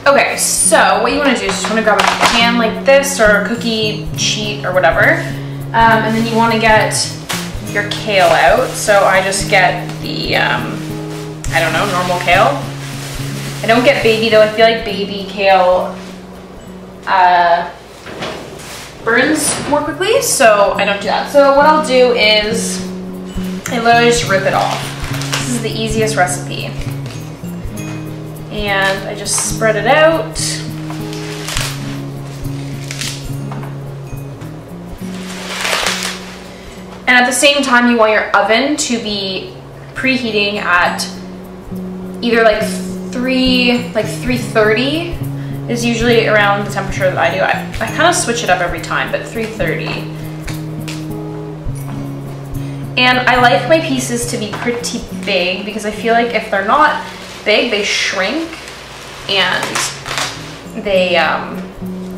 Okay, so what you want to do is just want to grab a pan like this or a cookie sheet or whatever, and then you want to get your kale out. So I just get the, I don't know, normal kale. I don't get baby though. I feel like baby kale burns more quickly, so I don't do that. So what I'll do is I literally just rip it off. This is the easiest recipe. And I just spread it out. And at the same time, you want your oven to be preheating at either like 330 is usually around the temperature that I do. I kind of switch it up every time, but 330. And I like my pieces to be pretty big because I feel like if they're not big, they shrink and they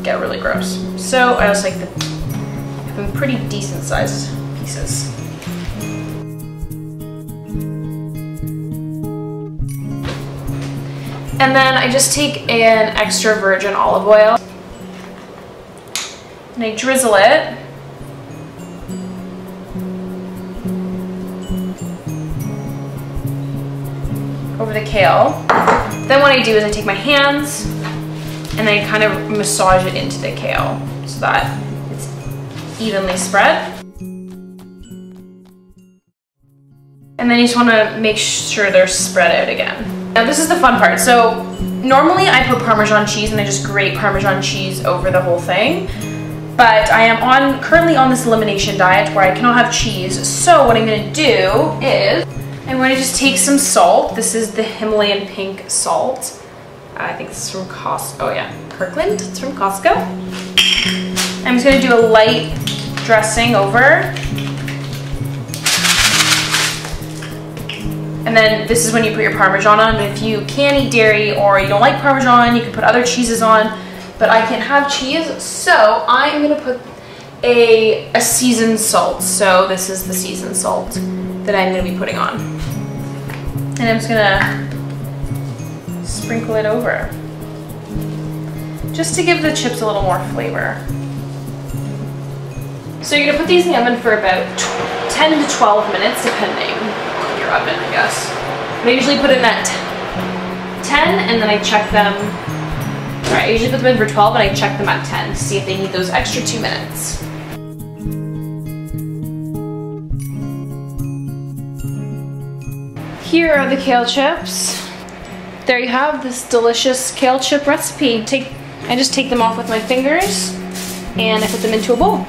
get really gross. So I just like having pretty decent sized pieces. And then I just take an extra virgin olive oil and I drizzle it. Over the kale. Then what I do is I take my hands and I kind of massage it into the kale so that it's evenly spread. And then you just want to make sure they're spread out again. Now this is the fun part. So normally I put Parmesan cheese and I just grate Parmesan cheese over the whole thing. But I am currently on this elimination diet where I cannot have cheese. So what I'm going to do is I'm going to just take some salt. This is the Himalayan pink salt. I think this is from Costco. Oh yeah, Kirkland. It's from Costco. I'm just going to do a light dressing over. And then this is when you put your Parmesan on. If you can't eat dairy or you don't like Parmesan, you can put other cheeses on. But I can't have cheese, so I'm going to put a seasoned salt. So this is the seasoned salt that I'm going to be putting on. And I'm just gonna sprinkle it over. Just to give the chips a little more flavor. So you're gonna put these in the oven for about 10 to 12 minutes, depending on your oven, I guess. But I usually put it in at 10 and then I check them. Alright, I usually put them in for 12 and I check them at 10 to see if they need those extra 2 minutes. Here are the kale chips. There you have this delicious kale chip recipe. I just take them off with my fingers and I put them into a bowl.